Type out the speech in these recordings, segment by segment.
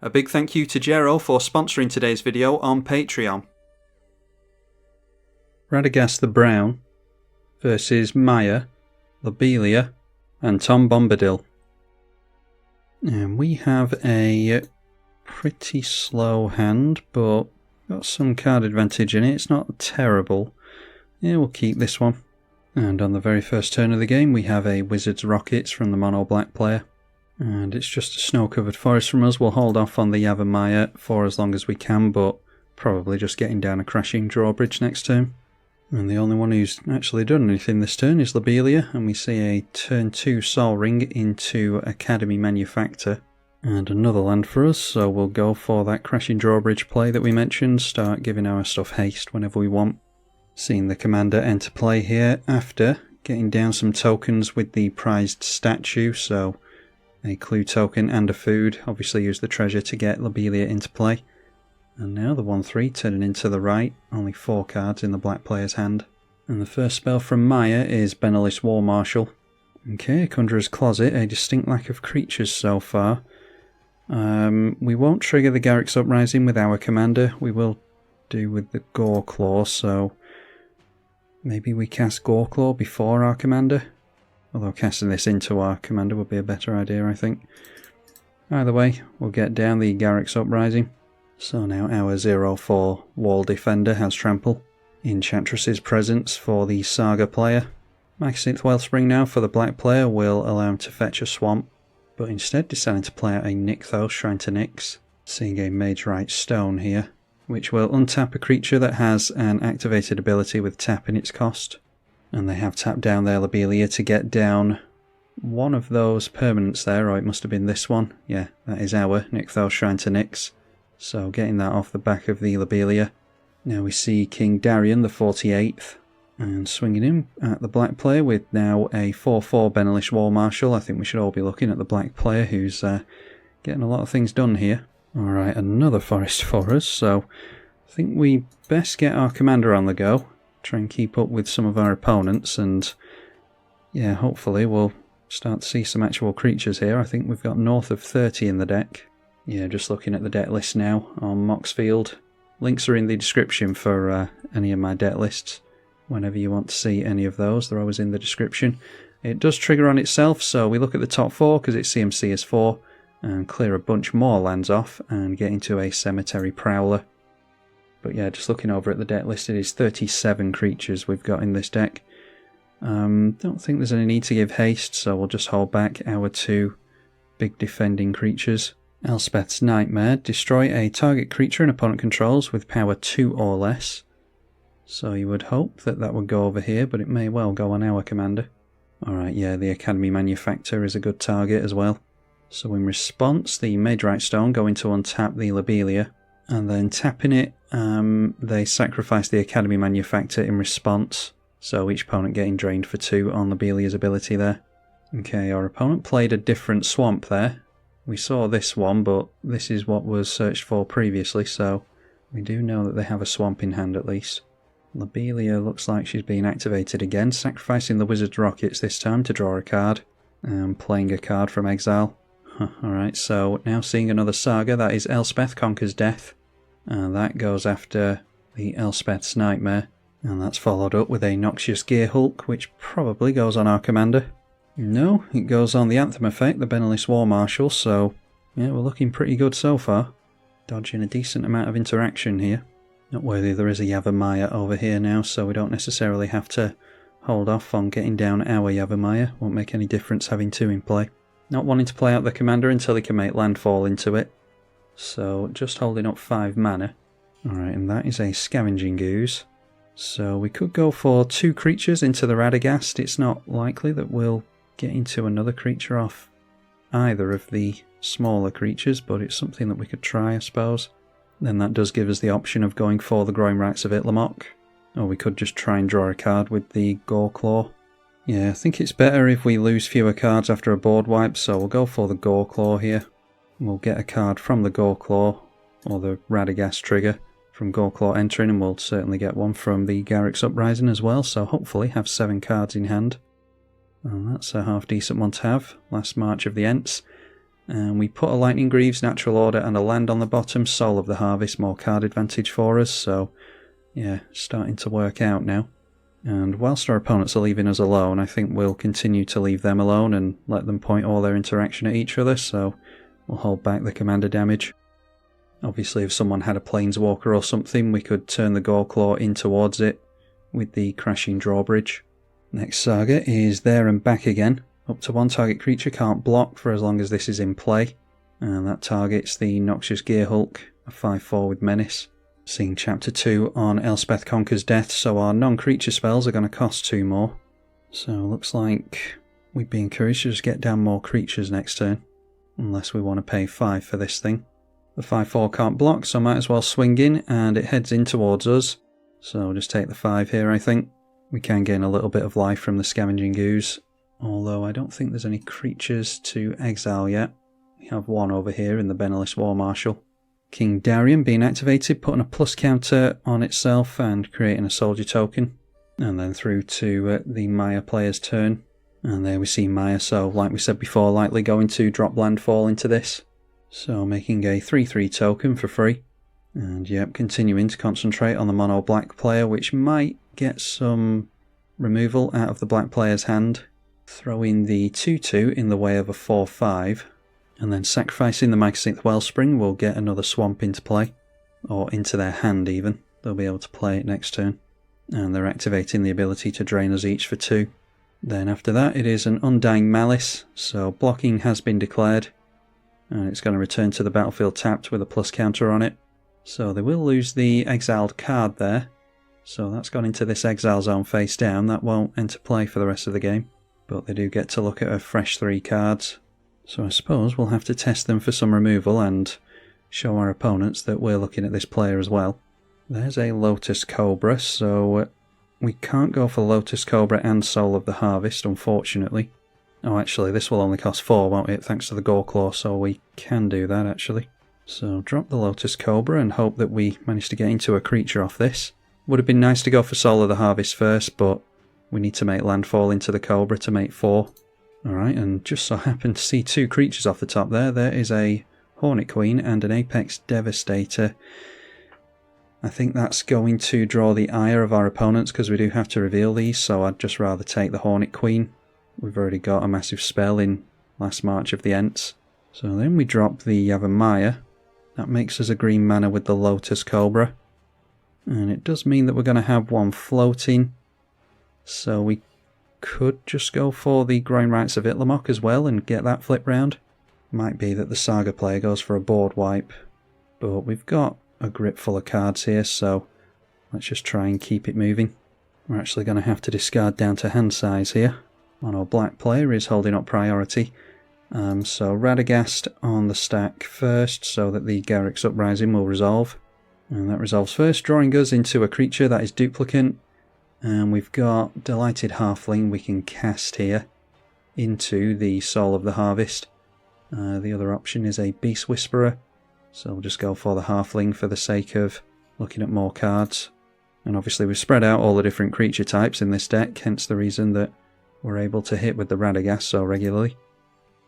A big thank you to Jero for sponsoring today's video on Patreon. Radagast the Brown versus Maya, Lobelia and Tom Bombadil. And we have a pretty slow hand, but got some card advantage in it. It's not terrible. Yeah, we'll keep this one. And on the very first turn of the game, we have a Wizard's Rockets from the mono black player. And it's just a snow-covered forest from us. We'll hold off on the Yavimaya for as long as we can, but probably just getting down a crashing drawbridge next turn. And the only one who's actually done anything this turn is Lobelia, and we see a turn 2 Sol Ring into Academy Manufactor. And another land for us, so we'll go for that crashing drawbridge play that we mentioned, start giving our stuff haste whenever we want. Seeing the commander enter play here after getting down some tokens with the prized statue, so a clue token and a food. Obviously use the treasure to get Lobelia into play. And now the 1-3 turning into the right, only 4 cards in the black player's hand. And the first spell from Maya is Benelis War Marshal. Okay, Conjurer's Closet, a distinct lack of creatures so far. We won't trigger the Garruk's Uprising with our commander, we will do with the Goreclaw, so maybe we cast Goreclaw before our commander. Although casting this into our commander would be a better idea, I think. Either way, we'll get down the Garruk's Uprising. So now our 0-4 Wall Defender has Trample. Enchantress's Presence for the Saga player. Magicite Wellspring now for the black player will allow him to fetch a swamp, but instead deciding to play out a Nykthos, Shrine to Nyx. Seeing a Mage Right Stone here, which will untap a creature that has an activated ability with tap in its cost. And they have tapped down their Lobelia to get down one of those permanents there, or it must have been this one. Yeah, that is our Nykthos, Shrine to Nyx. So getting that off the back of the Lobelia. Now we see King Darian, the 48th, and swinging him at the black player with now a 4-4 Benelis War Marshal. I think we should all be looking at the black player who's getting a lot of things done here. Alright, another forest for us, so I think we best get our commander on the go. Try and keep up with some of our opponents, and yeah, hopefully we'll start to see some actual creatures here. I think we've got north of 30 in the deck. Yeah, just looking at the deck list now on Moxfield. Links are in the description for any of my deck lists. Whenever you want to see any of those, they're always in the description. It does trigger on itself, so we look at the top 4 because its CMC is 4, and clear a bunch more lands off and get into a Cemetery Prowler. But yeah, just looking over at the deck list, it is 37 creatures we've got in this deck. Don't think there's any need to give haste, so we'll just hold back our 2 big defending creatures. Elspeth's Nightmare. Destroy a target creature an opponent controls with power 2 or less. So you would hope that that would go over here, but it may well go on our commander. Alright, yeah, the Academy Manufactor is a good target as well. So in response, the Mage Right Stone going to untap the Lobelia, and then tapping it, they sacrifice the Academy Manufactor in response, so each opponent getting drained for 2 on Lobelia's ability there. Okay, our opponent played a different swamp there. We saw this one, but this is what was searched for previously, so we do know that they have a swamp in hand at least. Lobelia looks like she's being activated again, sacrificing the Wizard's Rockets this time to draw a card, and playing a card from exile. Alright, so now seeing another saga, that is Elspeth Conquers Death. And that goes after the Elspeth's Nightmare. And that's followed up with a Noxious Gear Hulk, which probably goes on our commander. No, it goes on the Anthem effect, the Benelis War Marshal, so yeah, we're looking pretty good so far. Dodging a decent amount of interaction here. Not worthy there is a Yavimaya over here now, so we don't necessarily have to hold off on getting down our Yavimaya. Won't make any difference having 2 in play. Not wanting to play out the commander until he can make landfall into it. So just holding up 5 mana. Alright, and that is a Scavenging Ooze. So we could go for 2 creatures into the Radagast. It's not likely that we'll get into another creature off either of the smaller creatures, but it's something that we could try, I suppose. Then that does give us the option of going for the Growing Rights of Itlamok. Or we could just try and draw a card with the Goreclaw. Yeah, I think it's better if we lose fewer cards after a board wipe, so we'll go for the Goreclaw here. We'll get a card from the Goreclaw, or the Radagast trigger from Goreclaw entering, and we'll certainly get one from the Garruk's Uprising as well, so hopefully have 7 cards in hand. And that's a half decent one to have. Last March of the Ents. And we put a Lightning Greaves, Natural Order and a land on the bottom. Soul of the Harvest, more card advantage for us. So yeah, starting to work out now. And whilst our opponents are leaving us alone, I think we'll continue to leave them alone and let them point all their interaction at each other, so we'll hold back the commander damage. Obviously if someone had a Planeswalker or something, we could turn the Goreclaw in towards it with the Crashing Drawbridge. Next saga is there and back again. Up to one target creature can't block for as long as this is in play, and that targets the Noxious Gearhulk, a 5/4 with Menace. Seeing Chapter 2 on Elspeth Conquers Death, so our non-creature spells are going to cost 2 more. So looks like we'd be encouraged to just get down more creatures next turn, unless we want to pay 5 for this thing. The 5/4 can't block, so might as well swing in, and it heads in towards us. So just take the 5 here, I think. We can gain a little bit of life from the Scavenging Ooze, although I don't think there's any creatures to exile yet. We have one over here in the Beneless War Marshal. King Darian being activated, putting a plus counter on itself and creating a soldier token. And then through to the Maya player's turn. And there we see Maya, so like we said before, likely going to drop landfall into this. So making a 3/3 token for free. And yep, continuing to concentrate on the mono black player, which might get some removal out of the black player's hand. Throwing the 2/2 in the way of a 4/5. And then sacrificing the Mycosynth Wellspring will get another swamp into play, or into their hand even. They'll be able to play it next turn. And they're activating the ability to drain us each for 2. Then after that it is an Undying Malice, so blocking has been declared. And it's going to return to the battlefield tapped with a plus counter on it. So they will lose the exiled card there. So that's gone into this exile zone face down. That won't enter play for the rest of the game. But they do get to look at a fresh 3 cards. So I suppose we'll have to test them for some removal and show our opponents that we're looking at this player as well. There's a Lotus Cobra, so we can't go for Lotus Cobra and Soul of the Harvest, unfortunately. Oh, actually, this will only cost 4, won't it, thanks to the Goreclaw, so we can do that, actually. So drop the Lotus Cobra and hope that we manage to get into a creature off this. Would have been nice to go for Soul of the Harvest first, but we need to make landfall into the Cobra to make 4. Alright, and just so happened to see 2 creatures off the top there. There is a Hornet Queen and an Apex Devastator. I think that's going to draw the ire of our opponents because we do have to reveal these, so I'd just rather take the Hornet Queen. We've already got a massive spell in last March of the Ents. So then we drop the Yavimaya. That makes us a green mana with the Lotus Cobra. And it does mean that we're going to have one floating. So we could just go for the Growing Rights of Itlimoc as well and get that flip round. Might be that the Saga player goes for a board wipe, but we've got a grip full of cards here, so let's just try and keep it moving. We're actually going to have to discard down to hand size here. Mono black player is holding up priority, so Radagast on the stack first so that the Garruk's Uprising will resolve. And that resolves first, drawing us into a creature that is duplicate. And we've got Delighted Halfling we can cast here into the Soul of the Harvest. The other option is a Beast Whisperer, so we'll just go for the Halfling for the sake of looking at more cards. And obviously we've spread out all the different creature types in this deck, hence the reason that we're able to hit with the Radagast so regularly.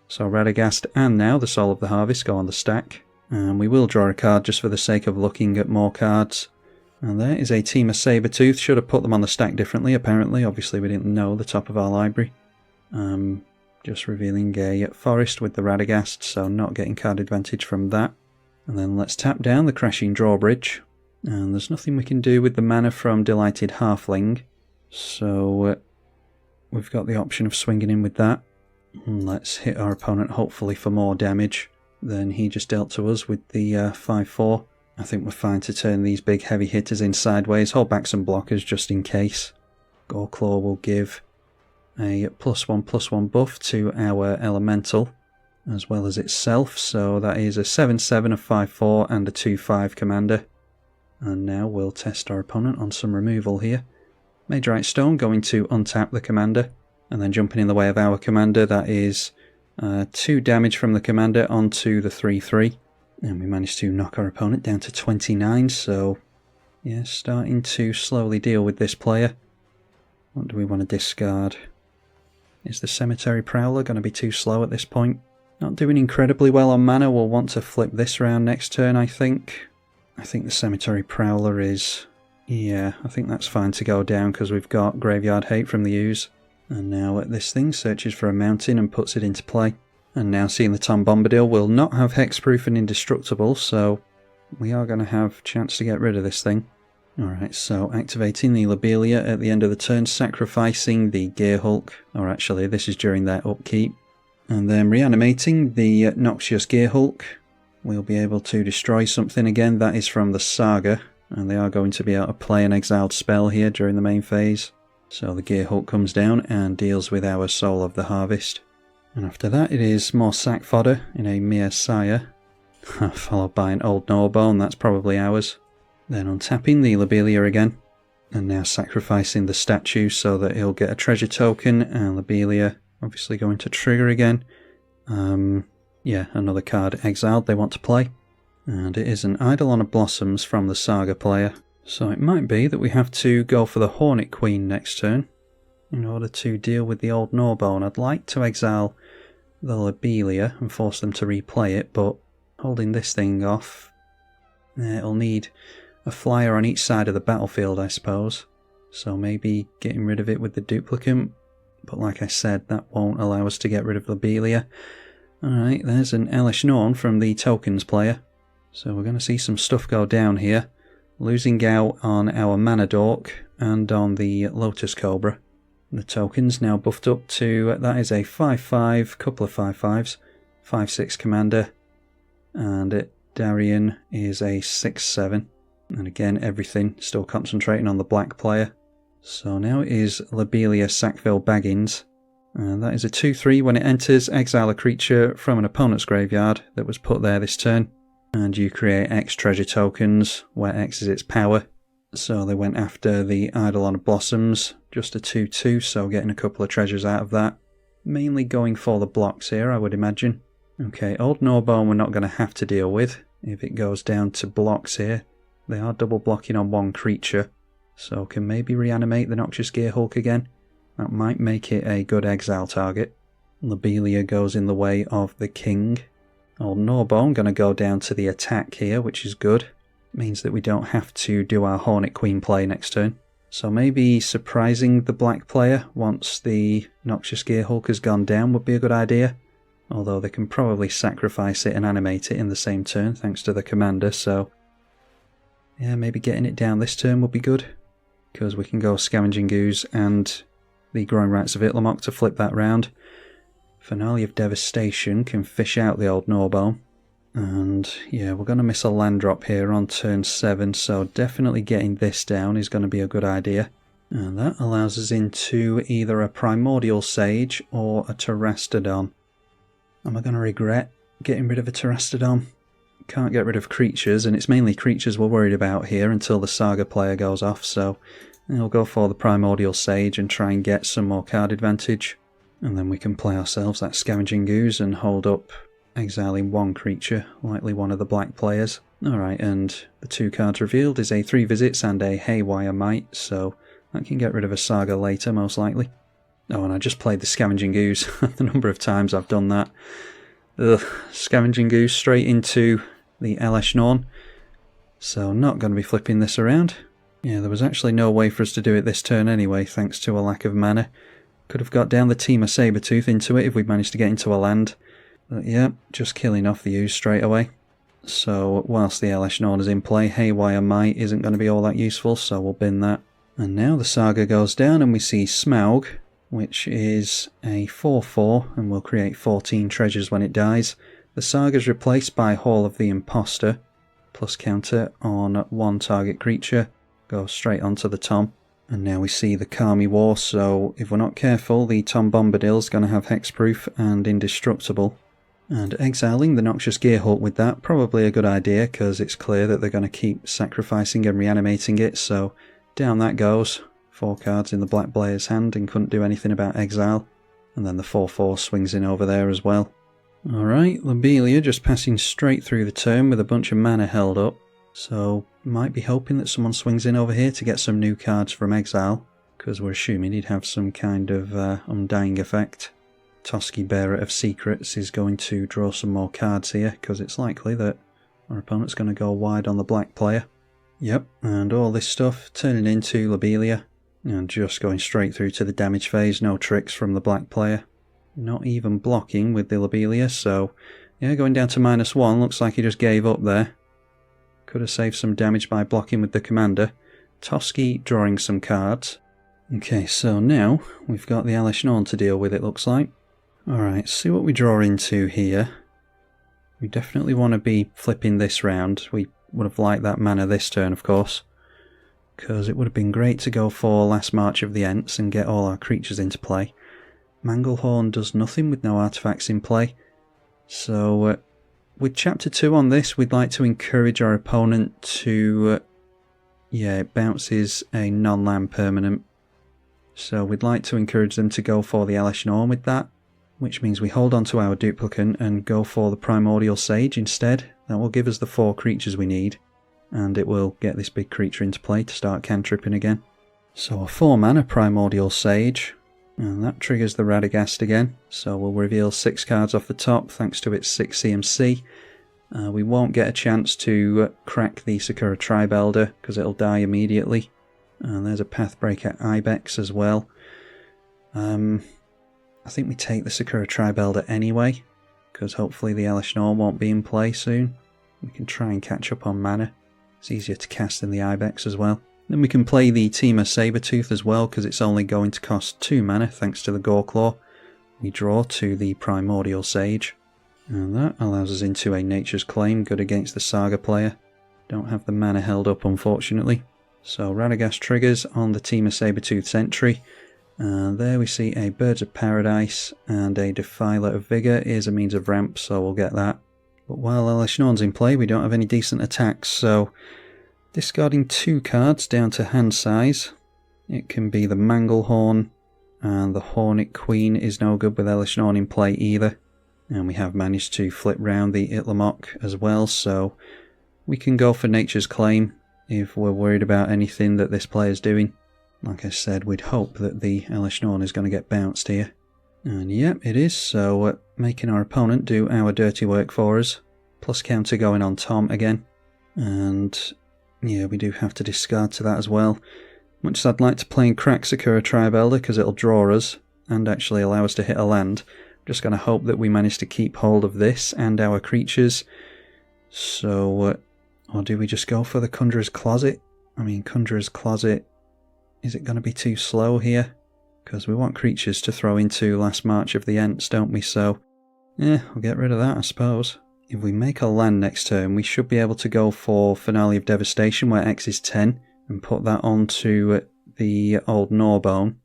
So Radagast and now the Soul of the Harvest go on the stack. And we will draw a card just for the sake of looking at more cards. And there is a team of Sabertooth. Should have put them on the stack differently, apparently. Obviously, we didn't know the top of our library. Just revealing a Forest with the Radagast, so not getting card advantage from that. And then let's tap down the Crashing Drawbridge. And there's nothing we can do with the mana from Delighted Halfling. So we've got the option of swinging in with that. And let's hit our opponent, hopefully, for more damage than he just dealt to us with the 5/4. I think we're fine to turn these big heavy hitters in sideways, hold back some blockers just in case. Goreclaw will give a +1/+1 buff to our elemental, as well as itself, so that is a 7/7, a 5/4 and a 2/5 commander. And now we'll test our opponent on some removal here. Majorite Stone going to untap the commander, and then jumping in the way of our commander, that is 2 damage from the commander onto the 3/3. And we managed to knock our opponent down to 29, so yeah, starting to slowly deal with this player. What do we want to discard? Is the Cemetery Prowler going to be too slow at this point? Not doing incredibly well on mana. We'll want to flip this round next turn, I think. I think the Cemetery Prowler is... yeah, I think that's fine to go down because we've got Graveyard Hate from the Ooze. And now this thing searches for a mountain and puts it into play. And now seeing the Tom Bombadil will not have Hexproof and Indestructible, so we are going to have a chance to get rid of this thing. Alright, so activating the Lobelia at the end of the turn, sacrificing the Gearhulk, or actually this is during their upkeep. And then reanimating the Noxious Gearhulk. We'll be able to destroy something again. That is from the Saga. And they are going to be able to play an exiled spell here during the main phase. So the Gearhulk comes down and deals with our Soul of the Harvest. And after that it is more sack fodder in a Mere Sire. Followed by an Old Gnawbone, that's probably ours. Then untapping the Lobelia again. And now sacrificing the statue so that he'll get a treasure token, and Lobelia obviously going to trigger again. Yeah, another card exiled they want to play. And it is an Eidolon of Blossoms from the Saga player. So it might be that we have to go for the Hornet Queen next turn in order to deal with the Old Gnawbone. I'd like to exile the Lobelia and force them to replay it, but holding this thing off, it'll need a flyer on each side of the battlefield, I suppose. So maybe getting rid of it with the duplicate. But like I said, that won't allow us to get rid of Lobelia. Alright, there's an Elesh Norn from the Tokens player. So we're going to see some stuff go down here. Losing out on our Mana Dork and on the Lotus Cobra. The tokens now buffed up to, that is a 5-5, couple of 5-5s, 5-6 commander. And Darien is a 6-7. And again, everything still concentrating on the black player. So now it is Lobelia Sackville Baggins. And that is a 2-3. When it enters, exile a creature from an opponent's graveyard that was put there this turn. And you create X treasure tokens, where X is its power. So they went after the Eidolon of Blossoms, just a 2-2, so getting a couple of treasures out of that. Mainly going for the blocks here, I would imagine. Okay, Old Gnawbone we're not going to have to deal with if it goes down to blocks here. They are double blocking on one creature, so can maybe reanimate the Noxious Gearhulk again. That might make it a good exile target. Lobelia goes in the way of the King. Old Gnawbone going to go down to the attack here, which is good. Means that we don't have to do our Hornet Queen play next turn. So maybe surprising the black player once the Noxious Gearhulk has gone down would be a good idea. Although they can probably sacrifice it and animate it in the same turn thanks to the commander, so... yeah, maybe getting it down this turn would be good. Because we can go Scavenging Ooze and the Growing Rites of Itlimoc to flip that round. Finale of Devastation can fish out the Old Gnawbone. And yeah, we're going to miss a land drop here on turn 7, so definitely getting this down is going to be a good idea. And that allows us into either a Primordial Sage or a Terastodon. Am I going to regret getting rid of a Terastodon? Can't get rid of creatures, and it's mainly creatures we're worried about here until the Saga player goes off, so I'll go for the Primordial Sage and try and get some more card advantage. And then we can play ourselves that Scavenging Ooze and hold up exiling one creature, likely one of the black players. Alright, and the 2 cards revealed is a 3 visits and a Haywire Might, so that can get rid of a Saga later, most likely. Oh, and I just played the Scavenging Ooze. The number of times I've done that. Ugh, Scavenging Ooze straight into the Elesh Norn. So not going to be flipping this around. Yeah, there was actually no way for us to do it this turn anyway, thanks to a lack of mana. Could have got down the Team of Sabertooth into it if we'd managed to get into a land. But yeah, just killing off the Ooze straight away. So whilst the Elesh Norn is in play, Haywire Might isn't going to be all that useful, so we'll bin that. And now the Saga goes down and we see Smaug, which is a 4-4 and will create 14 treasures when it dies. The Saga is replaced by Hall of the Imposter, plus counter on one target creature, goes straight onto the Tom. And now we see the Kami War, so if we're not careful, the Tom Bombadil's going to have Hexproof and Indestructible. And exiling the Noxious Gearhulk with that, probably a good idea, because it's clear that they're going to keep sacrificing and reanimating it, so down that goes. 4 cards in the Black Player's hand and couldn't do anything about exile. And then the 4-4 swings in over there as well. Alright, Lobelia just passing straight through the turn with a bunch of mana held up. So, might be hoping that someone swings in over here to get some new cards from exile, because we're assuming he'd have some kind of Undying effect. Toski, Bearer of Secrets, is going to draw some more cards here, because it's likely that our opponent's going to go wide on the black player. Yep, and all this stuff turning into Lobelia, and just going straight through to the damage phase, no tricks from the black player. Not even blocking with the Lobelia, so yeah, going down to -1, looks like he just gave up there. Could have saved some damage by blocking with the commander. Toski drawing some cards. Okay, so now we've got the Elesh Norn to deal with, it looks like. Alright, see what we draw into here. We definitely want to be flipping this round. We would have liked that mana this turn, of course, because it would have been great to go for Last March of the Ents and get all our creatures into play. Manglehorn does nothing with no artifacts in play. So with Chapter 2 on this, we'd like to encourage our opponent to... yeah, it bounces a non-land permanent. So we'd like to encourage them to go for the Elesh Norn with that, which means we hold on to our duplicate and go for the Primordial Sage instead. That will give us the 4 creatures we need, and it will get this big creature into play to start cantripping again. So a 4-mana Primordial Sage, and that triggers the Radagast again, so we'll reveal 6 cards off the top thanks to its 6 CMC. We won't get a chance to crack the Sakura Tribe Elder because it'll die immediately. And there's a Pathbreaker Ibex as well. I think we take the Sakura Tribe Elder anyway, because hopefully the Elesh Norn won't be in play soon. We can try and catch up on mana. It's easier to cast than the Ibex as well. Then we can play the Temur Sabertooth as well, because it's only going to cost 2 mana thanks to the Goreclaw. We draw to the Primordial Sage, and that allows us into a Nature's Claim, good against the Saga player. Don't have the mana held up, unfortunately. So Radagast triggers on the Temur Sabertooth's entry. And there we see a Birds of Paradise and a Defiler of Vigour is a means of ramp, so we'll get that. But while Elesh Norn's in play, we don't have any decent attacks, so discarding 2 cards down to hand size. It can be the Manglehorn, and the Hornet Queen is no good with Elesh Norn in play either. And we have managed to flip round the Itlamok as well, so we can go for Nature's Claim if we're worried about anything that this player's doing. Like I said, we'd hope that the Elesh Norn is going to get bounced here. And yep, it is, so making our opponent do our dirty work for us. Plus counter going on Tom again. And yeah, we do have to discard to that as well. Much as I'd like to play and crack Sakura Tribe Elder because it'll draw us and actually allow us to hit a land, I'm just going to hope that we manage to keep hold of this and our creatures. So, or do we just go for the Conjurer's Closet? I mean, Conjurer's Closet, is it going to be too slow here? Because we want creatures to throw into Last March of the Ents, don't we? So, yeah, we'll get rid of that, I suppose. If we make a land next turn, we should be able to go for Finale of Devastation, where X is 10, and put that onto the old Gnawbone.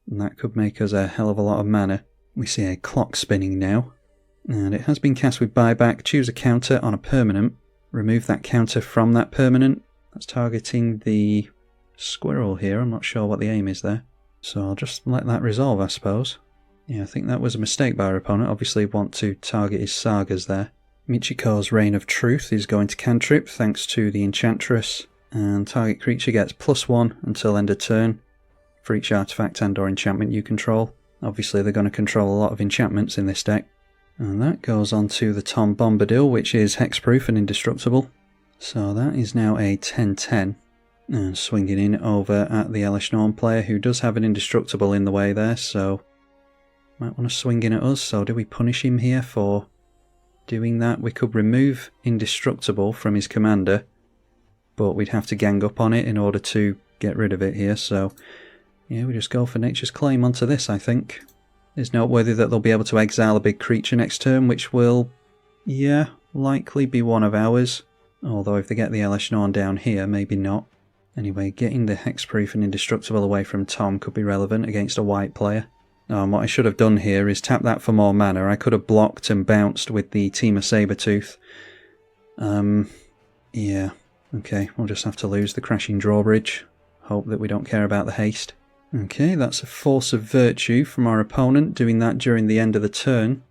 And that could make us a hell of a lot of mana. We see a clock spinning now. And it has been cast with buyback. Choose a counter on a permanent. Remove that counter from that permanent. That's targeting the squirrel here. I'm not sure what the aim is there. So I'll just let that resolve, I suppose. Yeah, I think that was a mistake by our opponent. Obviously want to target his sagas there. Michiko's Reign of Truth is going to cantrip thanks to the Enchantress. And target creature gets +1 until end of turn for each artifact and or enchantment you control. Obviously they're going to control a lot of enchantments in this deck. And that goes on to the Tom Bombadil, which is hexproof and indestructible. So that is now a 10-10. And swinging in over at the Elesh Norn player, who does have an indestructible in the way there, so might want to swing in at us. So do we punish him here for doing that? We could remove indestructible from his commander, but we'd have to gang up on it in order to get rid of it here. So yeah, we just go for Nature's Claim onto this, I think. It's noteworthy that they'll be able to exile a big creature next turn, which will, yeah, likely be one of ours. Although if they get the Elesh Norn down here, maybe not. Anyway, getting the hexproof and indestructible away from Tom could be relevant against a white player. And what I should have done here is tap that for more mana. I could have blocked and bounced with the Temur Sabertooth. Yeah, okay, we'll just have to lose the Crashing Drawbridge. Hope that we don't care about the haste. Okay, that's a Force of Virtue from our opponent, doing that during the end of the turn.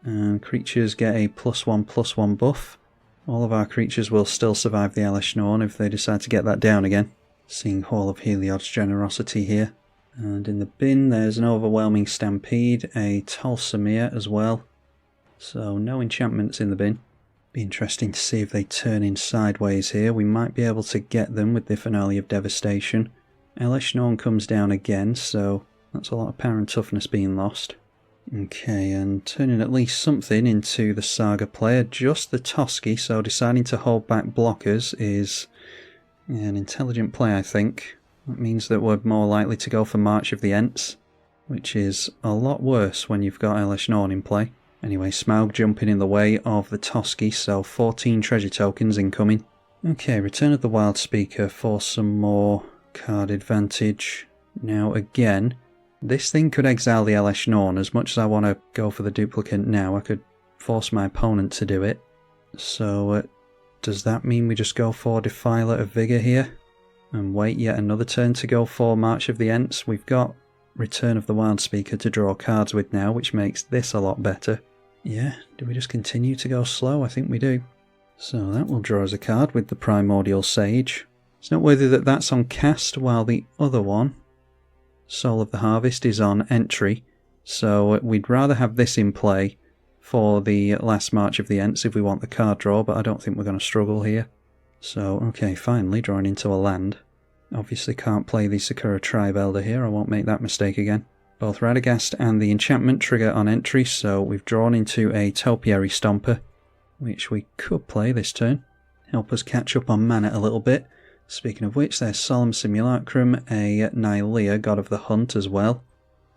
And creatures get a +1/+1 buff. All of our creatures will still survive the Elesh Norn if they decide to get that down again. Seeing Hall of Heliod's generosity here. And in the bin there's an Overwhelming Stampede, a Tolsamir as well. So no enchantments in the bin. Be interesting to see if they turn in sideways here. We might be able to get them with the Finale of Devastation. Eleshnorn comes down again, so that's a lot of power and toughness being lost. Okay, and turning at least something into the Saga player, just the Toski, so deciding to hold back blockers is an intelligent play, I think. That means that we're more likely to go for March of the Ents, which is a lot worse when you've got Eleshnorn in play. Anyway, Smaug jumping in the way of the Toski, so 14 treasure tokens incoming. Okay, Return of the Wild Speaker for some more card advantage. Now again, this thing could exile the Eleshnorn. As much as I want to go for the duplicate now, I could force my opponent to do it. So does that mean we just go for Defiler of Vigor here? And wait yet another turn to go for March of the Ents? We've got Return of the Wild Speaker to draw cards with now, which makes this a lot better. Yeah, do we just continue to go slow? I think we do. So that will draw us a card with the Primordial Sage. It's noteworthy that that's on cast, while the other one, Soul of the Harvest, is on entry. So we'd rather have this in play for the last March of the Ents if we want the card draw, but I don't think we're going to struggle here. So, okay, finally drawing into a land. Obviously can't play the Sakura Tribe Elder here, I won't make that mistake again. Both Radagast and the enchantment trigger on entry, so we've drawn into a Topiary Stomper, which we could play this turn. Help us catch up on mana a little bit. Speaking of which, there's Solemn Simulacrum, a Nylea, God of the Hunt as well.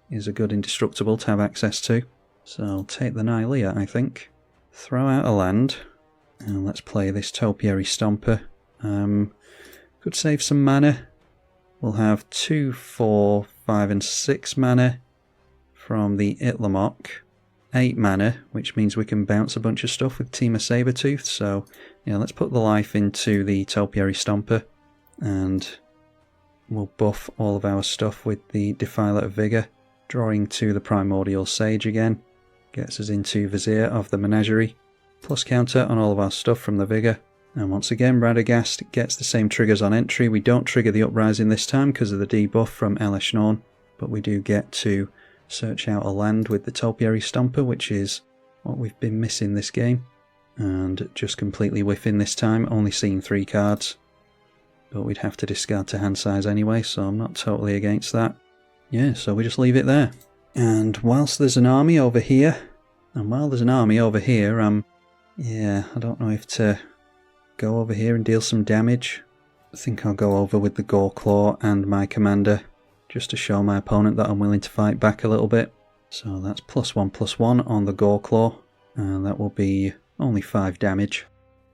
Is a good indestructible to have access to. So I'll take the Nylea, I think. Throw out a land, and let's play this Topiary Stomper. Could save some mana. We'll have 2, 4, 5 and 6 mana from the Itlamok. 8 mana, which means we can bounce a bunch of stuff with Team of Sabertooth. So yeah, let's put the life into the Topiary Stomper, and we'll buff all of our stuff with the Defiler of Vigor. Drawing to the Primordial Sage again. Gets us into Vizier of the Menagerie. Plus counter on all of our stuff from the Vigor. And once again, Radagast gets the same triggers on entry. We don't trigger the Uprising this time because of the debuff from Eleshnorn, but we do get to search out a land with the Topiary Stomper, which is what we've been missing this game. And just completely whiffing this time, only seeing 3 cards. But we'd have to discard to hand size anyway, so I'm not totally against that. Yeah, so we just leave it there. And whilst there's an army over here, yeah, I don't know if to go over here and deal some damage. I think I'll go over with the Goreclaw and my commander, just to show my opponent that I'm willing to fight back a little bit. So that's +1/+1 on the Goreclaw, and that will be only 5 damage.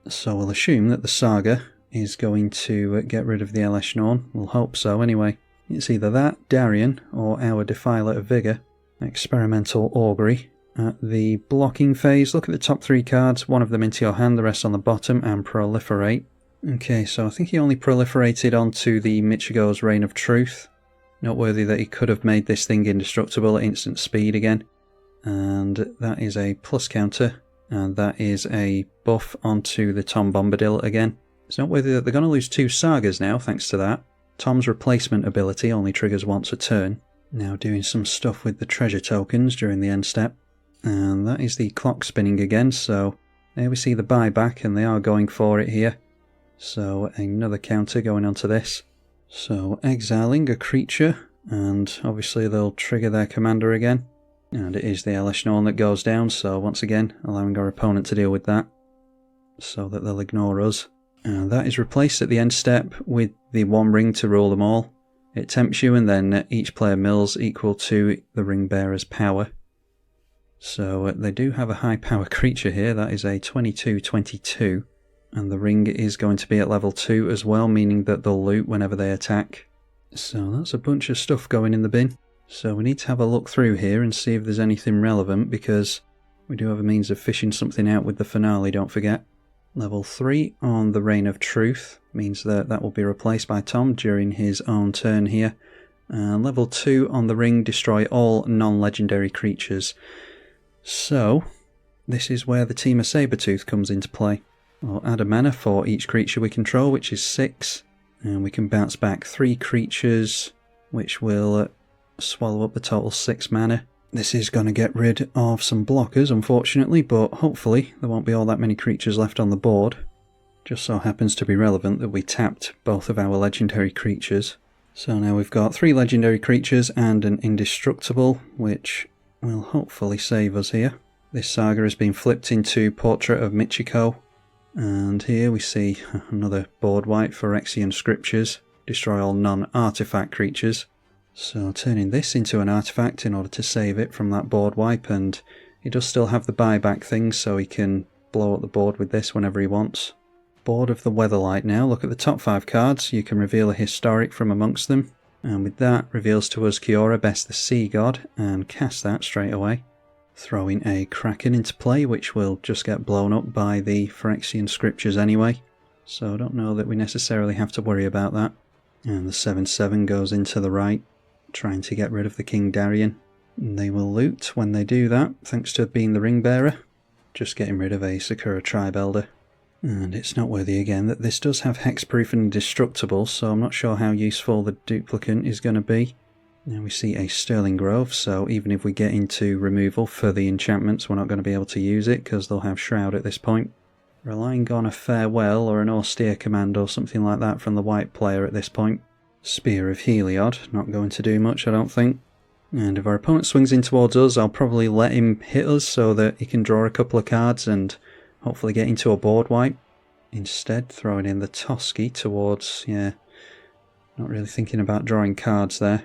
So we'll assume that the Saga is going to get rid of the Eleshnorn. We'll hope so anyway. It's either that, Darien, or our Defiler of Vigor. Experimental Augury. At the blocking phase, look at the top 3 cards, one of them into your hand, the rest on the bottom, and proliferate. Okay, so I think he only proliferated onto the Michigo's Reign of Truth. Noteworthy that he could have made this thing indestructible at instant speed again. And that is a plus counter, and that is a buff onto the Tom Bombadil again. It's noteworthy that they're going to lose 2 Sagas now, thanks to that. Tom's replacement ability only triggers once a turn. Now doing some stuff with the treasure tokens during the end step. And that is the clock spinning again, so there we see the buyback, and they are going for it here. So another counter going onto this. So exiling a creature, and obviously they'll trigger their commander again. And it is the Eleshnorn that goes down, so once again allowing our opponent to deal with that, so that they'll ignore us. And that is replaced at the end step with the 1 ring to rule them all. It tempts you, and then each player mills equal to the ring bearer's power. So they do have a high power creature here, that is a 22/22. And the ring is going to be at level 2 as well, meaning that they'll loot whenever they attack. So that's a bunch of stuff going in the bin. So we need to have a look through here and see if there's anything relevant, because we do have a means of fishing something out with the finale, don't forget. Level 3 on the Reign of Truth means that that will be replaced by Tom during his own turn here. And level 2 on the ring, destroy all non-legendary creatures. So this is where the Team of Sabertooth comes into play. We'll add a mana for each creature we control, which is 6. And we can bounce back 3 creatures, which will swallow up the total 6 mana. This is going to get rid of some blockers, unfortunately, but hopefully there won't be all that many creatures left on the board. Just so happens to be relevant that we tapped both of our legendary creatures. So now we've got 3 legendary creatures and an indestructible, which will hopefully save us here. This saga has been flipped into Portrait of Michiko, and here we see another board wipe for Phyrexian Scriptures. Destroy all non-artifact creatures. So turning this into an artifact in order to save it from that board wipe, and he does still have the buyback thing, so he can blow up the board with this whenever he wants. Board of the Weatherlight now. Look at the top 5 cards. You can reveal a historic from amongst them, and with that reveals to us Kiora, Best the Sea God, and cast that straight away. Throwing a Kraken into play, which will just get blown up by the Phyrexian Scriptures anyway, so I don't know that we necessarily have to worry about that. And the 7/7 goes into the right, trying to get rid of the King Darien. They will loot when they do that, thanks to being the ring bearer. Just getting rid of a Sakura Tribe Elder. And it's noteworthy again that this does have hexproof and indestructible, so I'm not sure how useful the duplicant is going to be. Now we see a Sterling Grove, so even if we get into removal for the enchantments, we're not going to be able to use it because they'll have Shroud at this point. Relying on a Farewell or an Austere Command or something like that from the white player at this point. Spear of Heliod, not going to do much I don't think. And if our opponent swings in towards us, I'll probably let him hit us so that he can draw a couple of cards and hopefully get into a board wipe. Instead, throwing in the Toski towards, not really thinking about drawing cards there.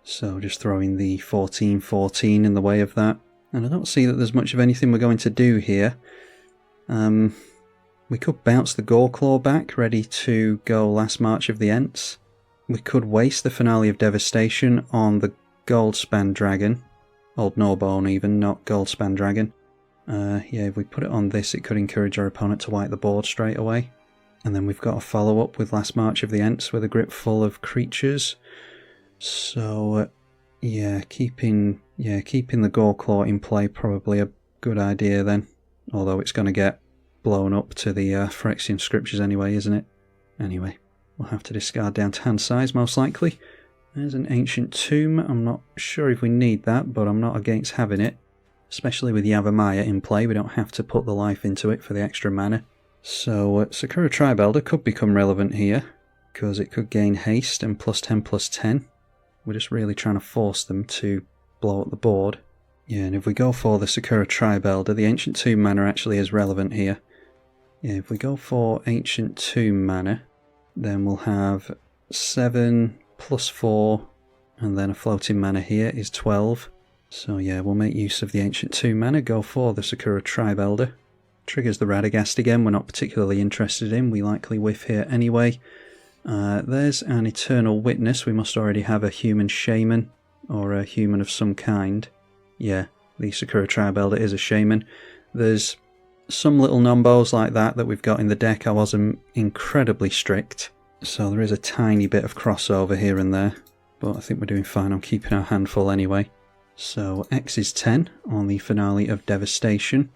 So just throwing the 14/14 in the way of that. And I don't see that there's much of anything we're going to do here. We could bounce the Goreclaw back, ready to go last March of the Ents. We could waste the Finale of Devastation on the Goldspan Dragon. Old Norbone even, not Goldspan Dragon. If we put it on this, it could encourage our opponent to wipe the board straight away. And then we've got a follow-up with Last March of the Ents with a grip full of creatures. So, keeping the Goreclaw in play probably a good idea then. Although it's going to get blown up to the Phyrexian Scriptures anyway, isn't it? Anyway, we'll have to discard down to hand size most likely. There's an Ancient Tomb. I'm not sure if we need that, but I'm not against having it. Especially with Yavimaya in play, we don't have to put the life into it for the extra mana. So Sakura Tribe Elder could become relevant here, because it could gain haste and +10/+10. We're just really trying to force them to blow up the board. Yeah, and if we go for the Sakura Tribe Elder, the Ancient Tomb mana actually is relevant here. Yeah, if we go for Ancient Tomb mana, then we'll have 7 +4, and then a floating mana here is 12. So yeah, we'll make use of the Ancient Tomb mana, go for the Sakura Tribe Elder. Triggers the Radagast again, we're not particularly interested in, we likely whiff here anyway. There's an Eternal Witness, we must already have a human shaman, or a human of some kind. Yeah, the Sakura Tribe Elder is a shaman. There's some little nombos like that we've got in the deck. I wasn't incredibly strict, so there is a tiny bit of crossover here and there, but I think we're doing fine on keeping our handful anyway. So X is 10 on the Finale of Devastation,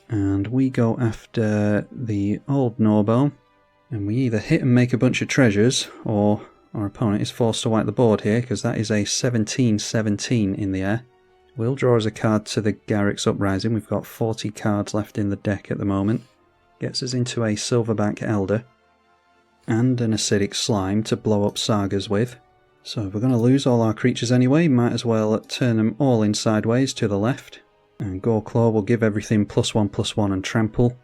and we go after the Old Norbone, and we either hit and make a bunch of treasures, or our opponent is forced to wipe the board here, because that is a 17/17 in the air. We'll draw as a card to the Garruk's Uprising. We've got 40 cards left in the deck at the moment. Gets us into a Silverback Elder and an Acidic Slime to blow up sagas with. So if we're going to lose all our creatures anyway, might as well turn them all in sideways to the left. And Goreclaw will give everything +1/+1 and trample.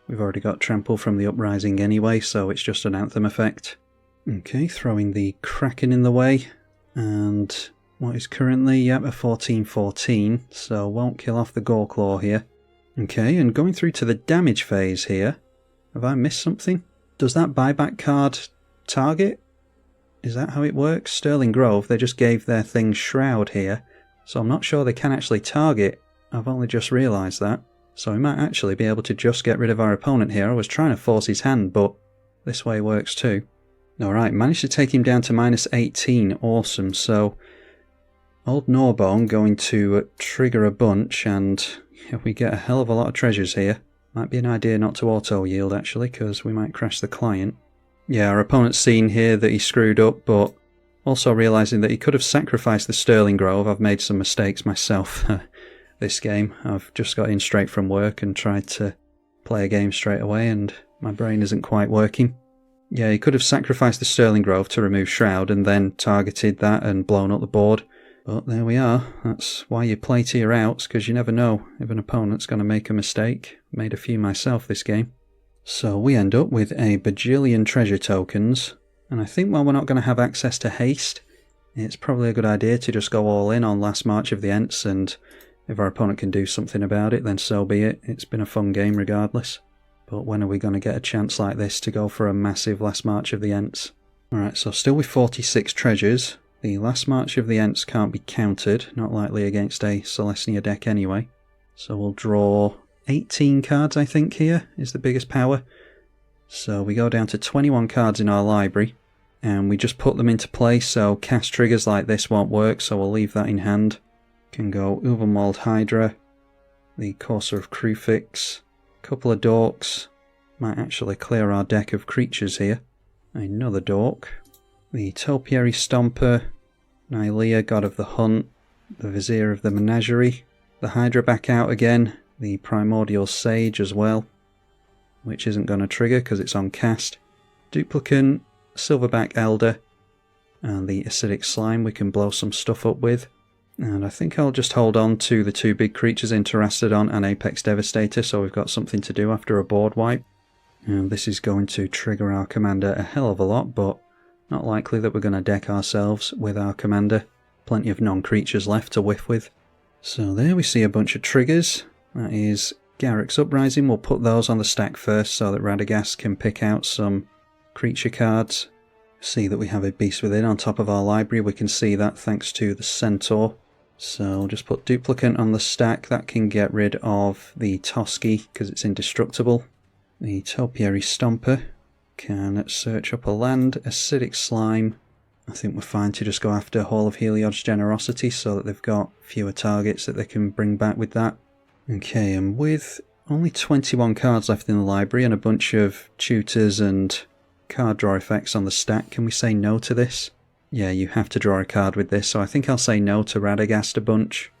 We've already got trample from the Uprising anyway, so it's just an Anthem effect. Okay, throwing the Kraken in the way, and what is currently, a 14/14, so won't kill off the Goreclaw here. Okay, and going through to the damage phase here, have I missed something? Does that buyback card target? Is that how it works? Sterling Grove, they just gave their thing Shroud here, so I'm not sure they can actually target. I've only just realised that. So we might actually be able to just get rid of our opponent here. I was trying to force his hand, but this way works too. Alright, managed to take him down to -18, awesome. So Old Norbone going to trigger a bunch, and we get a hell of a lot of treasures here. Might be an idea not to auto-yield actually, because we might crash the client. Yeah, our opponent's seen here that he screwed up, but Also realising that he could have sacrificed the Sterling Grove. I've made some mistakes myself this game. I've just got in straight from work and tried to play a game straight away, and my brain isn't quite working. Yeah, he could have sacrificed the Sterling Grove to remove Shroud and then targeted that and blown up the board. But there we are. That's why you play to your outs, because you never know if an opponent's going to make a mistake. Made a few myself this game. So we end up with a bajillion treasure tokens, and I think while we're not going to have access to haste, it's probably a good idea to just go all in on Last March of the Ents, and if our opponent can do something about it, then so be it. It's been a fun game regardless. But when are we going to get a chance like this to go for a massive Last March of the Ents? Alright, so still with 46 treasures. The Last March of the Ents can't be countered, not likely against a Celestia deck anyway. So we'll draw 18 cards, I think, here is the biggest power. So we go down to 21 cards in our library, and we just put them into play, so cast triggers like this won't work, so we'll leave that in hand. Can go Ubermauled Hydra, the Courser of Krufix, couple of Dorks. Might actually clear our deck of creatures here. Another Dork. The Topiary Stomper, Nylea, God of the Hunt, the Vizier of the Menagerie, the Hydra back out again, the Primordial Sage as well, which isn't going to trigger because it's on cast. Duplicant, Silverback Elder, and the Acidic Slime we can blow some stuff up with. And I think I'll just hold on to the two big creatures in Terastodon and Apex Devastator, so we've got something to do after a board wipe. And this is going to trigger our commander a hell of a lot, but not likely that we're going to deck ourselves with our commander. Plenty of non-creatures left to whiff with. So there we see a bunch of triggers. That is Garruk's Uprising. We'll put those on the stack first so that Radagast can pick out some creature cards. See that we have a Beast Within on top of our library. We can see that thanks to the Centaur. So just put Duplicant on the stack. That can get rid of the Toski because it's indestructible. The Topiary Stomper can search up a land. Acidic Slime. I think we're fine to just go after Hall of Heliod's Generosity so that they've got fewer targets that they can bring back with that. Okay, and with only 21 cards left in the library and a bunch of tutors and card draw effects on the stack, can we say no to this? Yeah, you have to draw a card with this, so I think I'll say no to Radagast a bunch.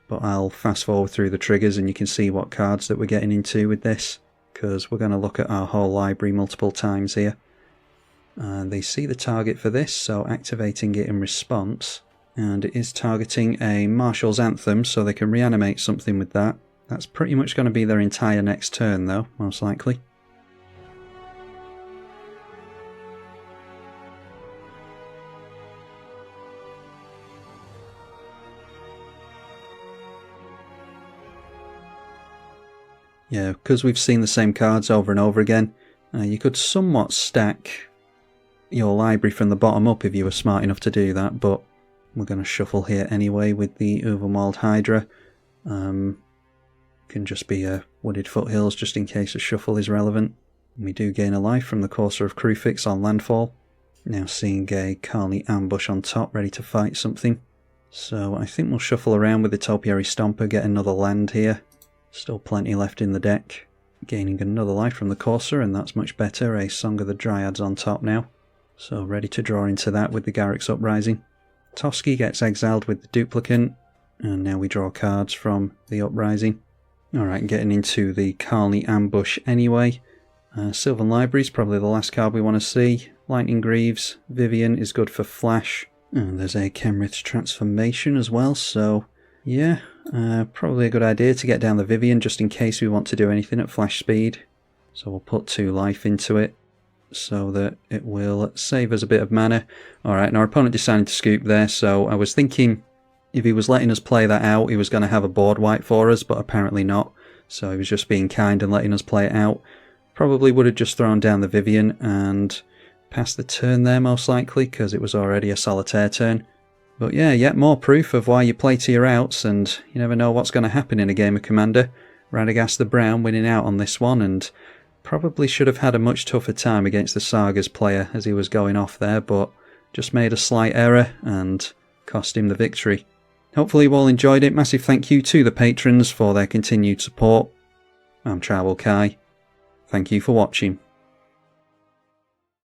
But I'll fast forward through the triggers and you can see what cards that we're getting into with this, because we're going to look at our whole library multiple times here. And they see the target for this, so activating it in response. And it is targeting a Marshal's Anthem, so they can reanimate something with that. That's pretty much going to be their entire next turn though, most likely. Yeah, because we've seen the same cards over and over again, you could somewhat stack your library from the bottom up if you were smart enough to do that, but we're going to shuffle here anyway with the Ubermauled Hydra. Can just be a Wooded Foothills just in case a shuffle is relevant. We do gain a life from the Courser of Krufix on landfall. Now seeing a Carly Ambush on top ready to fight something. So I think we'll shuffle around with the Topiary Stomper, get another land here. Still plenty left in the deck. Gaining another life from the Courser, and that's much better. A Song of the Dryads on top now. So ready to draw into that with the Garruk's Uprising. Toski gets exiled with the Duplicant, and now we draw cards from the Uprising. Alright, getting into the Carly Ambush anyway. Sylvan Library is probably the last card we want to see. Lightning Greaves, Vivian is good for flash. And there's a Kenrith's Transformation as well, so yeah, probably a good idea to get down the Vivian just in case we want to do anything at flash speed. So we'll put 2 life into it so that it will save us a bit of mana. Alright, and our opponent decided to scoop there, so I was thinking if he was letting us play that out, he was going to have a board wipe for us, but apparently not. So he was just being kind and letting us play it out. Probably would have just thrown down the Vivian and passed the turn there most likely, because it was already a solitaire turn. But yeah, yet more proof of why you play to your outs, and you never know what's going to happen in a game of Commander. Radagast the Brown winning out on this one, and probably should have had a much tougher time against the Sagas player as he was going off there, but just made a slight error and cost him the victory. Hopefully you all enjoyed it. Massive thank you to the patrons for their continued support. I'm Tribalkai. Thank you for watching.